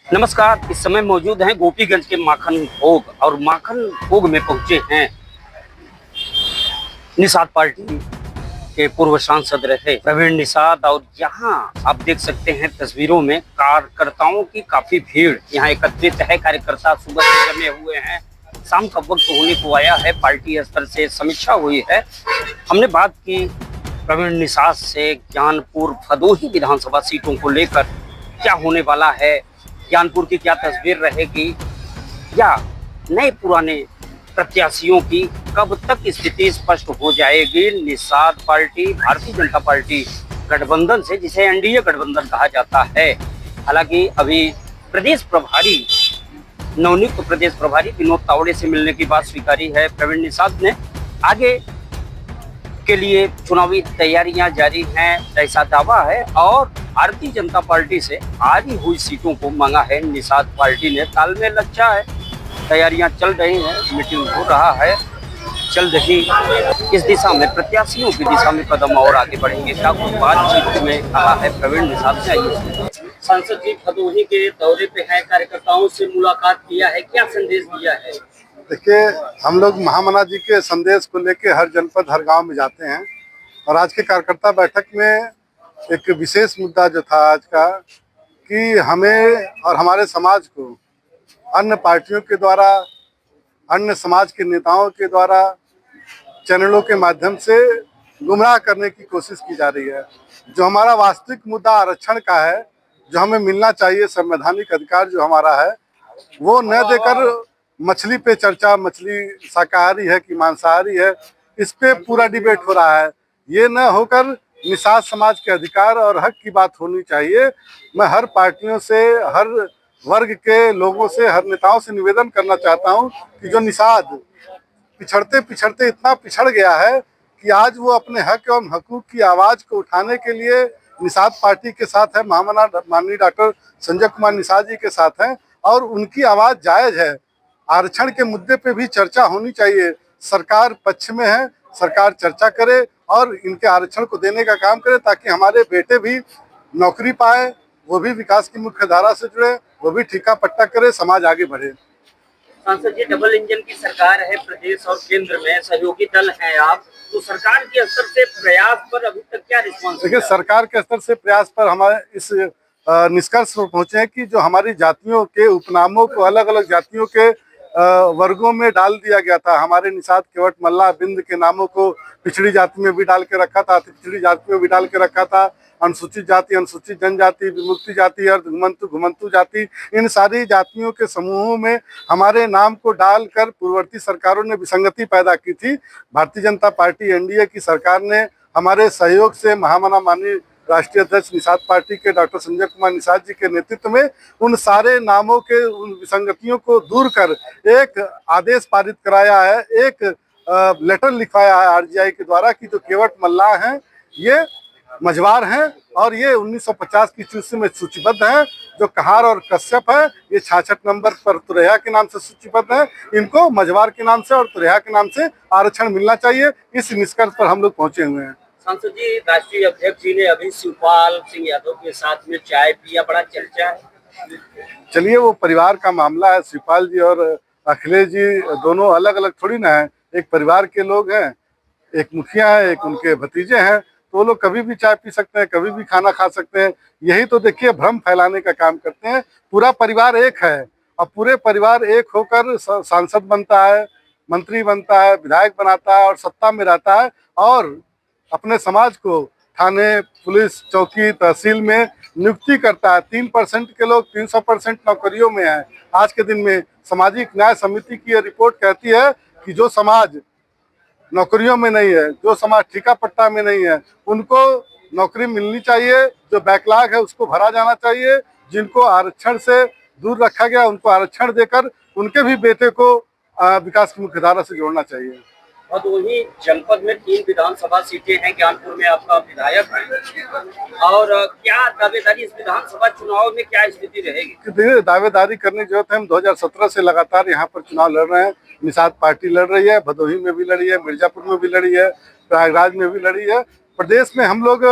नमस्कार। इस समय मौजूद हैं गोपीगंज के माखन भोग और माखन भोग में पहुंचे हैं निषाद पार्टी के पूर्व सांसद रहे प्रवीण निषाद। और यहाँ आप देख सकते हैं तस्वीरों में कार्यकर्ताओं की काफी भीड़ यहाँ एकत्रित है। कार्यकर्ता सुबह से जमे हुए हैं, शाम का वक्त होने को आया है, पार्टी स्तर से समीक्षा हुई है। हमने बात की प्रवीण निषाद से ज्ञानपुर भदोही विधानसभा सीटों को लेकर, क्या होने वाला है, ज्ञानपुर की क्या तस्वीर रहेगी या नए पुराने प्रत्याशियों की कब तक स्थिति स्पष्ट हो जाएगी। निषाद पार्टी भारतीय जनता पार्टी गठबंधन से, जिसे एनडीए गठबंधन कहा जाता है, हालांकि अभी प्रदेश प्रभारी नवनियुक्त प्रदेश प्रभारी विनोद तावड़े से मिलने की बात स्वीकारी है प्रवीण निषाद ने। आगे के लिए चुनावी तैयारियां जारी हैं, ऐसा दावा है। और भारतीय जनता पार्टी से हारी हुई सीटों को मांगा है निषाद पार्टी ने। तालमेल अच्छा है, तैयारियां चल रही हैं, मीटिंग हो रहा है, चल रही इस दिशा में, प्रत्याशियों की दिशा में कदम और आगे बढ़ेंगे। क्या कुछ बातचीत में कहा है प्रवीण निषाद ने। सांसद जी भदोही के दौरे पे हैं, कार्यकर्ताओं से मुलाकात किया है, क्या संदेश दिया है? देखिए, हम लोग महामना जी के संदेश को लेके हर जनपद हर गांव में जाते हैं और आज के कार्यकर्ता बैठक में एक विशेष मुद्दा जो था आज का, कि हमें और हमारे समाज को अन्य पार्टियों के द्वारा, अन्य समाज के नेताओं के द्वारा चैनलों के माध्यम से गुमराह करने की कोशिश की जा रही है। जो हमारा वास्तविक मुद्दा आरक्षण का है, जो हमें मिलना चाहिए संवैधानिक अधिकार जो हमारा है, वो न देकर मछली पे चर्चा, मछली शाकाहारी है कि मांसाहारी है, इस पे पूरा डिबेट हो रहा है। ये न होकर निषाद समाज के अधिकार और हक की बात होनी चाहिए। मैं हर पार्टियों से, हर वर्ग के लोगों से, हर नेताओं से निवेदन करना चाहता हूं कि जो निषाद पिछड़ते पिछड़ते इतना पिछड़ गया है कि आज वो अपने हक एवं हकूक की आवाज़ को उठाने के लिए निषाद पार्टी के साथ है, महामना माननीय डॉक्टर संजय कुमार निषाद जी के साथ हैं और उनकी आवाज़ जायज़ है। आरक्षण के मुद्दे पे भी चर्चा होनी चाहिए। सरकार पक्ष में है, सरकार चर्चा करे और इनके आरक्षण को देने का काम करे ताकि हमारे बेटे भी नौकरी पाए, वो भी विकास की मुख्य धारा से जुड़े, वो भी ठेका पट्टा करे, समाज आगे बढ़े। सांसद जी, डबल इंजन की सरकार है प्रदेश और केंद्र में, सहयोगी दल हैं आप, तो सरकार के स्तर से प्रयास पर अभी तक क्या रिस्पॉन्स? देखिए, सरकार के स्तर से प्रयास पर हमारे इस निष्कर्ष पर पहुंचे हैं कि जो हमारी जातियों के उपनामों को अलग अलग जातियों के वर्गों में डाल दिया गया था। हमारे निषाद, केवट, मल्ला, बिंद के नामों को पिछड़ी जाति में भी डाल के रखा था, पिछड़ी जाति में भी डाल के रखा था, अनुसूचित जाति, अनुसूचित जनजाति, विमुक्ति जाति, अर्ध घुमंतु, घुमंतु जाति, इन सारी जातियों के समूहों में हमारे नाम को डालकर पूर्ववर्ती सरकारों ने विसंगति पैदा की थी। भारतीय जनता पार्टी एनडीए की सरकार ने हमारे सहयोग से महामना माननीय राष्ट्रीय अध्यक्ष निषाद पार्टी के डॉक्टर संजय कुमार निषाद जी के नेतृत्व में उन सारे नामों के उन विसंगतियों को दूर कर एक आदेश पारित कराया है, एक लेटर लिखवाया है आरजीआई के द्वारा कि जो केवट, मल्लाह हैं ये मझवार हैं और ये 1950 की सूची में सूचीबद्ध हैं। जो कहार और कश्यप है ये 66 नंबर पर तुरैया के नाम से सूचीबद्ध है। इनको मझवार के नाम से और तुरैया के नाम से आरक्षण मिलना चाहिए। इस निष्कर्ष पर हम लोग पहुंचे हुए हैं। सांसद जी, राष्ट्रीय अध्यक्ष जी ने अभी शिवपाल सिंह यादव के साथ में चाय पिया, बड़ा चर्चा है। चलिए, वो परिवार का मामला है। शिवपाल जी और अखिलेश जी दोनों अलग अलग थोड़ी ना है, एक परिवार के लोग हैं, एक मुखिया है, एक उनके भतीजे हैं, तो वो लोग कभी भी चाय पी सकते हैं, कभी भी खाना खा सकते हैं। यही तो देखिए भ्रम फैलाने का काम करते हैं। पूरा परिवार एक है और पूरे परिवार एक होकर सांसद बनता है, मंत्री बनता है, विधायक बनाता है और सत्ता में रहता है और अपने समाज को थाने, पुलिस चौकी, तहसील में नियुक्ति करता है। 3% के लोग 300% नौकरियों में हैं। आज के दिन में सामाजिक न्याय समिति की यह रिपोर्ट कहती है कि जो समाज नौकरियों में नहीं है, जो समाज ठेका पट्टा में नहीं है, उनको नौकरी मिलनी चाहिए। जो बैकलॉग है उसको भरा जाना चाहिए। जिनको आरक्षण से दूर रखा गया उनको आरक्षण देकर उनके भी बेटे को विकास की मुख्य धारा से जोड़ना चाहिए। भदोही जनपद में 3 विधानसभा सीटें हैं, ज्ञानपुर में आपका विधायक है, और क्या दावेदारी इस विधानसभा चुनाव में क्या स्थिति रहेगी? दावेदारी करने की जरूरत है। हम 2017 से लगातार यहाँ पर चुनाव लड़ रहे हैं। निषाद पार्टी लड़ रही है, भदोही में भी लड़ी है, मिर्जापुर में भी लड़ी है, प्रयागराज में भी लड़ी है। प्रदेश में हम लोग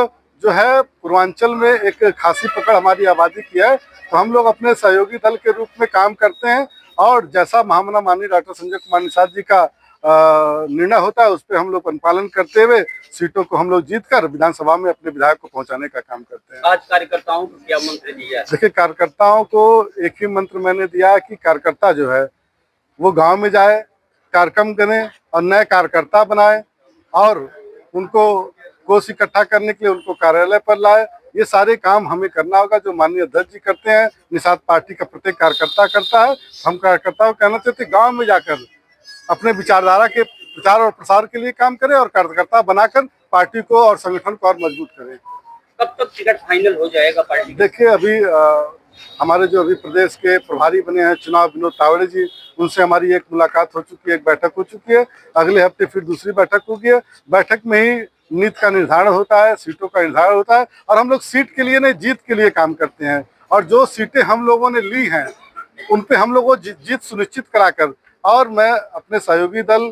जो है पूर्वांचल में एक खासी पकड़ हमारी आबादी की है, तो हम लोग अपने सहयोगी दल के रूप में काम करते हैं और जैसा महामना माननीय डॉक्टर संजय कुमार निषाद जी का निर्णय होता है उस पर हम लोग अनुपालन करते हुए सीटों को हम लोग जीतकर विधानसभा में अपने विधायक को पहुंचाने का काम करते हैं। आज कार्यकर्ताओं को क्या मंत्र दिया? देखिए, कार्यकर्ताओं को एक ही मंत्र मैंने दिया कि कार्यकर्ता जो है वो गांव में जाए, कार्यक्रम करें और नए कार्यकर्ता बनाए और उनको कोष इकट्ठा करने के लिए उनको कार्यालय पर लाए। ये सारे काम हमें करना होगा जो माननीय अध्यक्ष जी करते हैं, निषाद पार्टी का प्रत्येक कार्यकर्ता करता है। हम कार्यकर्ताओं को कहना चाहते गांव में जाकर अपने विचारधारा के प्रचार और प्रसार के लिए काम करें और कार्यकर्ता बनाकर पार्टी को और संगठन को और मजबूत करें। कब तक टिकट फाइनल हो जाएगा पार्टी? देखिए, अभी हमारे जो अभी प्रदेश के प्रभारी बने हैं चुनाव विनोद तावड़े जी, उनसे हमारी एक मुलाकात हो चुकी है, एक बैठक हो चुकी है। अगले हफ्ते फिर दूसरी बैठक होगी। बैठक में ही नीति का निर्धारण होता है, सीटों का निर्धारण होता है और हम लोग सीट के लिए नहीं जीत के लिए काम करते हैं। और जो सीटें हम लोगों ने ली हैं उन पे हम लोगों को जीत सुनिश्चित कराकर, और मैं अपने सहयोगी दल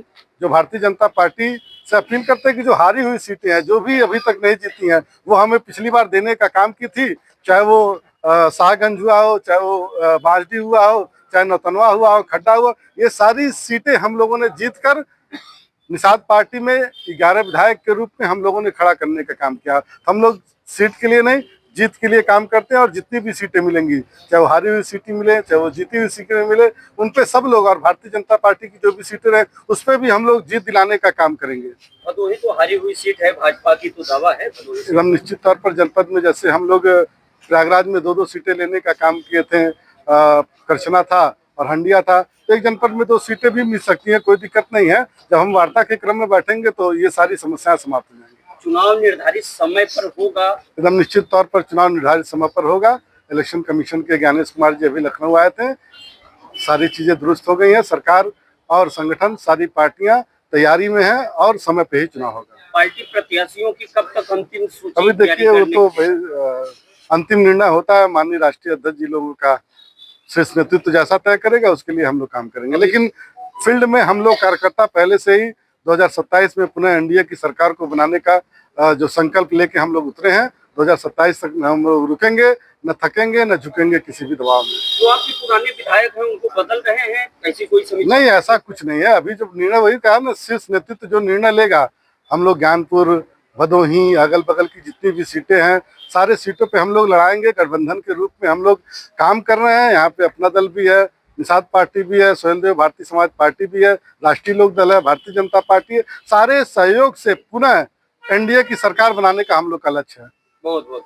जो भारतीय जनता पार्टी से अपील करते हैं कि जो हारी हुई सीटें हैं, जो भी अभी तक नहीं जीती हैं, वो हमें पिछली बार देने का काम की थी, चाहे वो शाहगंज हुआ हो, चाहे वो बांसडी हुआ हो, चाहे नौतनवा हुआ हो, खड्डा हुआ, ये सारी सीटें हम लोगों ने जीत कर निषाद पार्टी में 11 विधायक के रूप में हम लोगों ने खड़ा करने का काम किया। हम लोग सीट के लिए नहीं, जीत के लिए काम करते हैं और जितनी भी सीटें मिलेंगी, चाहे वो हारी हुई सीटें मिले, चाहे वो जीती हुई सीटें मिले, उन पे सब लोग, और भारतीय जनता पार्टी की जो भी सीटें रहे उस पर भी हम लोग जीत दिलाने का काम करेंगे। भदोही तो हारी हुई सीट है, भाजपा की तो दावा है हम निश्चित तौर पर जनपद में, जैसे हम लोग प्रयागराज में 2-2 सीटें लेने का काम किए थे, करछना था और हंडिया था, तो एक जनपद में 2 सीटें भी मिल सकती हैं, कोई दिक्कत नहीं है। जब हम वार्ता के क्रम में बैठेंगे तो ये सारी समस्याएं समाप्त हो जाएंगी। चुनाव निर्धारित समय पर होगा? एकदम निश्चित तौर पर चुनाव निर्धारित समय पर होगा। इलेक्शन कमीशन के ज्ञानेश कुमार जी अभी लखनऊ आए थे, सारी चीजें दुरुस्त हो गई हैं। सरकार और संगठन, सारी पार्टियां तैयारी में हैं और समय पे ही चुनाव होगा। पार्टी प्रत्याशियों की कब तक अंतिम सूची? अभी देखिए, वो तो अंतिम निर्णय होता है माननीय राष्ट्रीय अध्यक्ष जी लोगों का, शीर्ष नेतृत्व जैसा तय करेगा उसके लिए हम लोग काम करेंगे। लेकिन फील्ड में हम लोग कार्यकर्ता पहले से ही 2027 में पुनः एनडीए की सरकार को बनाने का जो संकल्प लेके हम लोग उतरे हैं। 2027 तक हम लोग रुकेंगे, न थकेंगे, न झुकेंगे किसी भी दबाव में। जो आपके पुराने विधायक हैं उनको बदल रहे हैं, ऐसी कोई समीक्षा? नहीं, ऐसा कुछ नहीं है। अभी जो निर्णय, वही कहा ना, शीर्ष नेतृत्व जो निर्णय लेगा, हम लोग ज्ञानपुर, भदोही, अगल बगल की जितनी भी सीटें हैं, सारे सीटों पे हम लोग लड़ाएंगे। गठबंधन के रूप में हम लोग काम कर रहे हैं। यहाँ पे अपना दल भी है, निषाद पार्टी भी है, स्वयंदेव भारतीय समाज पार्टी भी है, राष्ट्रीय लोक दल है, भारतीय जनता पार्टी है। सारे सहयोग से पुनः एनडीए की सरकार बनाने का हम लोग का लक्ष्य है। बहुत बहुत